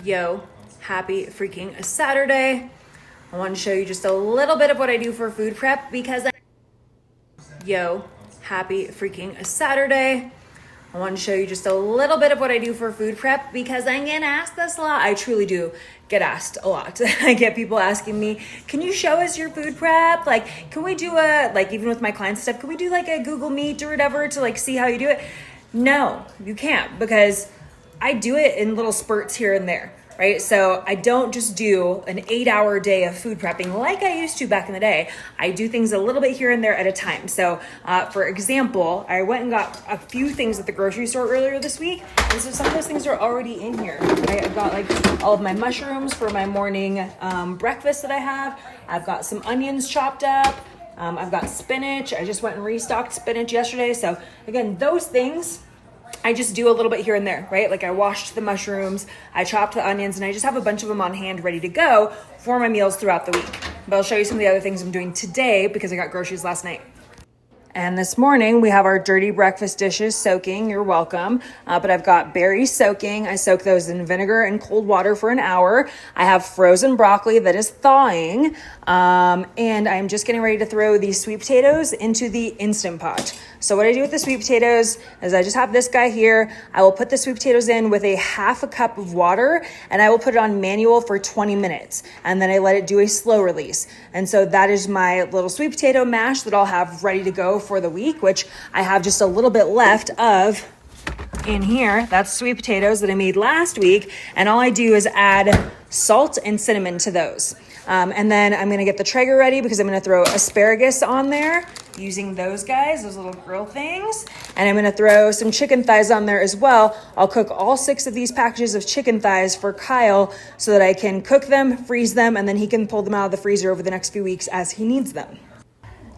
Yo, happy freaking Saturday. I want to show you just a little bit of what I do for food prep because Yo, happy freaking Saturday. I want to show you just a little bit of what I do for food prep because I get asked this a lot. I truly do get asked a lot. I get people asking me, can you show us your food prep? Like, can we do even with my clients and stuff, can we do like a Google Meet or whatever to like see how you do it? No, you can't, because I do it in little spurts here and there, right? So I don't just do an 8-hour day of food prepping like I used to back in the day. I do things a little bit here and there at a time. So for example, I went and got a few things at the grocery store earlier this week. And so some of those things are already in here. Right? I've got like all of my mushrooms for my morning breakfast that I have. I've got some onions chopped up. I've got spinach. I just went and restocked spinach yesterday. So again, those things I just do a little bit here and there, right? Like I washed the mushrooms, I chopped the onions, and I just have a bunch of them on hand ready to go for my meals throughout the week. But I'll show you some of the other things I'm doing today because I got groceries last night. And this morning we have our dirty breakfast dishes soaking. You're welcome. But I've got berries soaking. I soak those in vinegar and cold water for an hour. I have frozen broccoli that is thawing. And I'm just getting ready to throw these sweet potatoes into the Instant Pot. So what I do with the sweet potatoes is I just have this guy here. I will put the sweet potatoes in with a half a cup of water, and I will put it on manual for 20 minutes. And then I let it do a slow release. And so that is my little sweet potato mash that I'll have ready to go for the week, which I have just a little bit left of in here. That's sweet potatoes that I made last week. And all I do is add salt and cinnamon to those. And then I'm going to get the Traeger ready because I'm going to throw asparagus on there using those guys, those little grill things. And I'm going to throw some chicken thighs on there as well. I'll cook all 6 of these packages of chicken thighs for Kyle so that I can cook them, freeze them, and then he can pull them out of the freezer over the next few weeks as he needs them.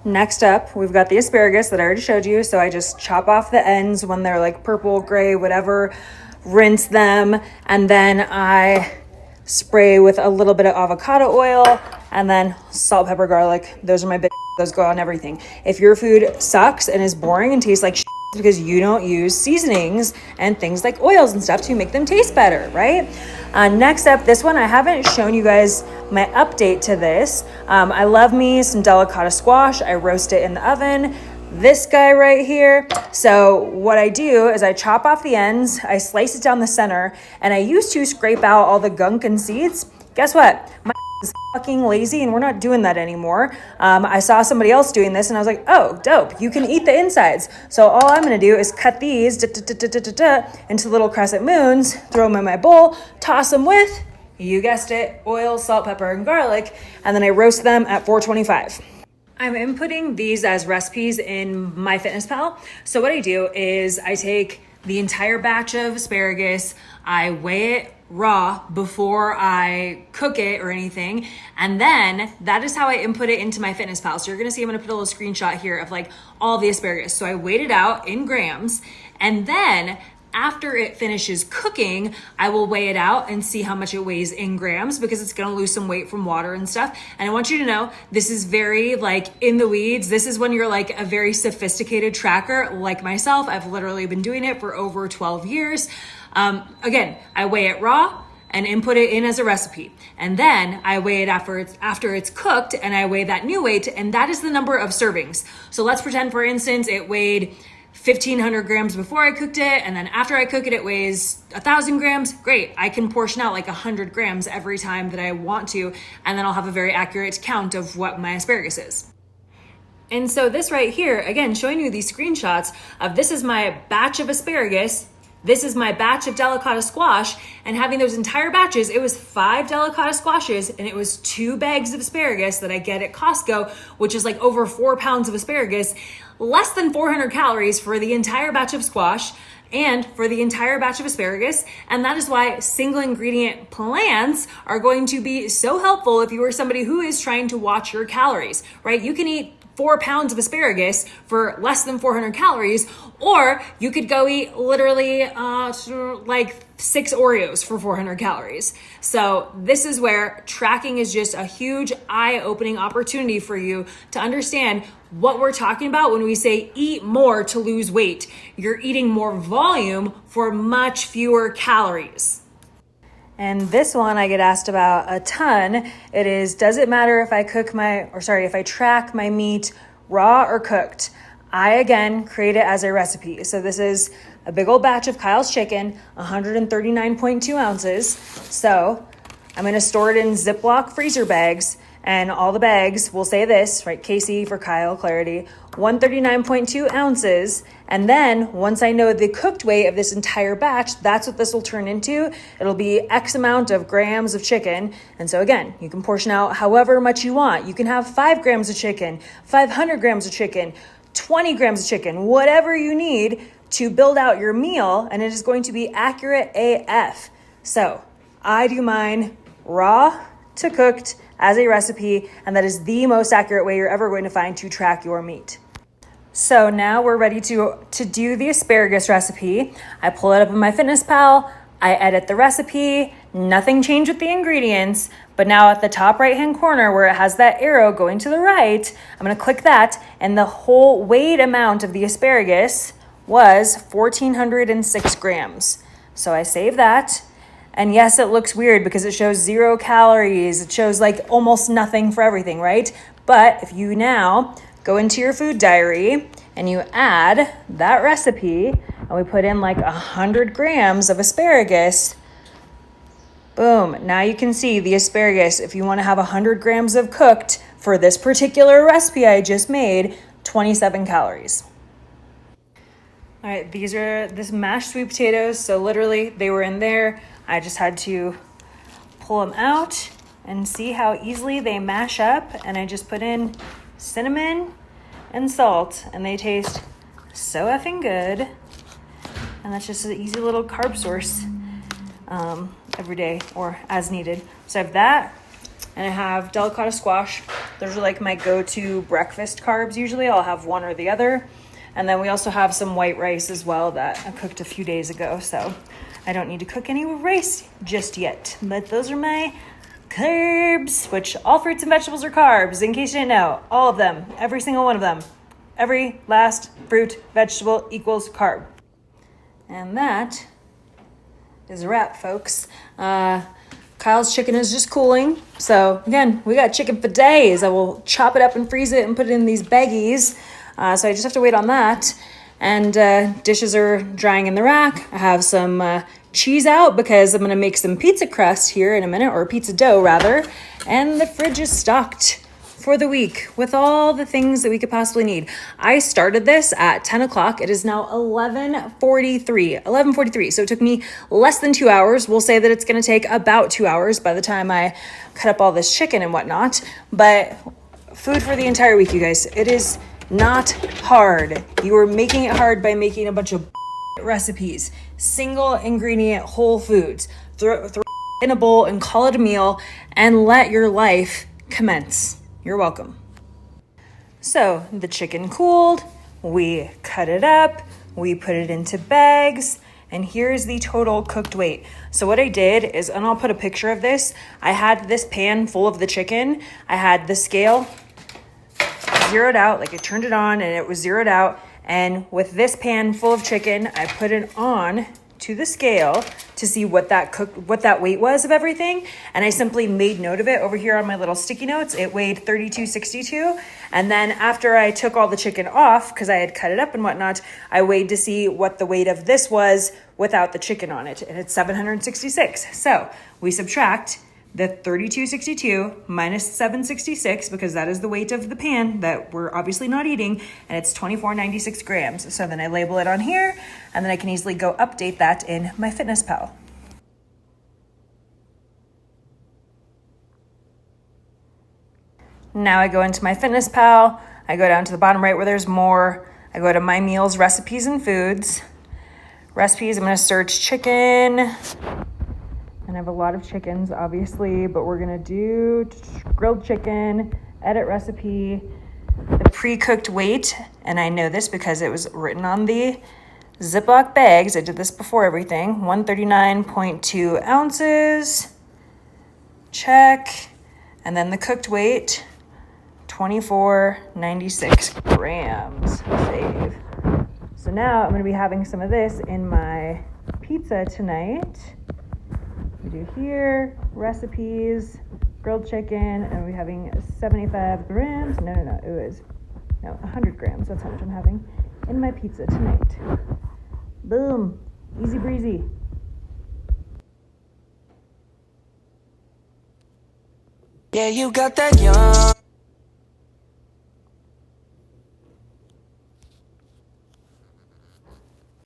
Next up, we've got the asparagus that I already showed you. So I just chop off the ends when they're like purple, gray, whatever, rinse them, and then I spray with a little bit of avocado oil and then salt, pepper, garlic. Those are my big, those go on everything. If your food sucks and is boring and tastes like shit because you don't use seasonings and things like oils and stuff to make them taste better, right? Next up, this one, I haven't shown you guys my update to this. I love me some delicata squash. I roast it in the oven. This guy right here. So what I do is I chop off the ends, I slice it down the center, and I used to scrape out all the gunk and seeds. Guess what? My is fucking lazy and we're not doing that anymore. I saw somebody else doing this and I was like, oh, dope. You can eat the insides. So all I'm going to do is cut these into little crescent moons, throw them in my bowl, toss them with, you guessed it, oil, salt, pepper, and garlic, and then I roast them at 425. I'm inputting these as recipes in MyFitnessPal. So what I do is I take the entire batch of asparagus, I weigh it raw before I cook it or anything, and then that is how I input it into MyFitnessPal. So you're gonna see I'm gonna put a little screenshot here of like all the asparagus. So I weighed it out in grams, and then after it finishes cooking, I will weigh it out and see how much it weighs in grams because it's gonna lose some weight from water and stuff. And I want you to know, this is very like in the weeds. This is when you're like a very sophisticated tracker like myself. I've literally been doing it for over 12 years. Again, I weigh it raw and input it in as a recipe. And then I weigh it after it's cooked and I weigh that new weight, and that is the number of servings. So let's pretend, for instance, it weighed 1,500 grams before I cooked it, and then after I cook it, it weighs 1,000 grams. Great, I can portion out like 100 grams every time that I want to, and then I'll have a very accurate count of what my asparagus is. And so this right here, again, showing you these screenshots of this is my batch of asparagus, this is my batch of delicata squash, and having those entire batches, it was 5 delicata squashes and it was 2 bags of asparagus that I get at Costco, which is like over 4 pounds of asparagus, less than 400 calories for the entire batch of squash and for the entire batch of asparagus. And that is why single ingredient plans are going to be so helpful if you are somebody who is trying to watch your calories, right? You can eat 4 pounds of asparagus for less than 400 calories, or you could go eat literally like 6 Oreos for 400 calories. So this is where tracking is just a huge eye-opening opportunity for you to understand what we're talking about when we say eat more to lose weight. You're eating more volume for much fewer calories. And this one I get asked about a ton. It is, does it matter if I if I track my meat raw or cooked? I, again, create it as a recipe. So this is a big old batch of Kyle's chicken, 139.2 ounces. So I'm going to store it in Ziploc freezer bags. And all the bags will say this, right? Casey for Kyle, clarity, 139.2 ounces. And then once I know the cooked weight of this entire batch, that's what this will turn into. It'll be X amount of grams of chicken. And so again, you can portion out however much you want. You can have 5 grams of chicken, 500 grams of chicken, 20 grams of chicken, whatever you need to build out your meal. And it is going to be accurate AF. So I do mine raw to cooked as a recipe, and that is the most accurate way you're ever going to find to track your meat. So now we're ready to do the asparagus recipe. I pull it up in MyFitnessPal, I edit the recipe, nothing changed with the ingredients, but now at the top right-hand corner where it has that arrow going to the right, I'm gonna click that, and the whole weight amount of the asparagus was 1,406 grams. So I save that. And yes, it looks weird because it shows 0 calories. It shows like almost nothing for everything, right? But if you now go into your food diary and you add that recipe and we put in like 100 grams of asparagus, boom, now you can see the asparagus. If you want to have 100 grams of cooked for this particular recipe I just made, 27 calories. All right, these are this mashed sweet potatoes. So literally they were in there. I just had to pull them out and see how easily they mash up. And I just put in cinnamon and salt, and they taste so effing good. And that's just an easy little carb source every day or as needed. So I have that, and I have delicata squash. Those are like my go-to breakfast carbs usually. I'll have one or the other. And then we also have some white rice as well that I cooked a few days ago. So I don't need to cook any rice just yet. But those are my carbs, which all fruits and vegetables are carbs, in case you didn't know. All of them, every single one of them. Every last fruit, vegetable equals carb. And that is a wrap, folks. Kyle's chicken is just cooling. So again, we got chicken for days. I will chop it up and freeze it and put it in these baggies. So I just have to wait on that. And dishes are drying in the rack. I have some cheese out because I'm going to make some pizza crust here in a minute, or pizza dough rather. And the fridge is stocked for the week with all the things that we could possibly need. I started this at 10 o'clock. It is now 11:43. So it took me less than 2 hours. We'll say that it's going to take about 2 hours by the time I cut up all this chicken and whatnot. But food for the entire week, you guys. It is not hard. You are making it hard by making a bunch of recipes, single ingredient whole foods. Throw in a bowl and call it a meal and let your life commence. You're welcome. So the chicken cooled, we cut it up, we put it into bags, and here's the total cooked weight. So what I did is, and I'll put a picture of this, I had this pan full of the chicken, I had the scale zeroed out, like I turned it on and it was zeroed out. And with this pan full of chicken, I put it on to the scale to see what that weight was of everything. And I simply made note of it over here on my little sticky notes. It weighed 32.62. And then after I took all the chicken off, because I had cut it up and whatnot, I weighed to see what the weight of this was without the chicken on it. And it's 766. So we subtract the 32.62 minus 766, because that is the weight of the pan that we're obviously not eating, and it's 24.96 grams. So then I label it on here, and then I can easily go update that in MyFitnessPal. Now I go into MyFitnessPal, I go down to the bottom right where there's more, I go to My Meals, Recipes and Foods. Recipes, I'm gonna search chicken. And I have a lot of chickens, obviously, but we're gonna do grilled chicken, edit recipe, the pre-cooked weight, and I know this because it was written on the Ziploc bags. I did this before everything. 139.2 ounces, check. And then the cooked weight, 24.96 grams, save. So now I'm gonna be having some of this in my pizza tonight. do here, recipes, grilled chicken, and we're having 75 grams. No, it was 100 grams. That's how much I'm having in my pizza tonight. Boom, easy breezy. Yeah, you got that young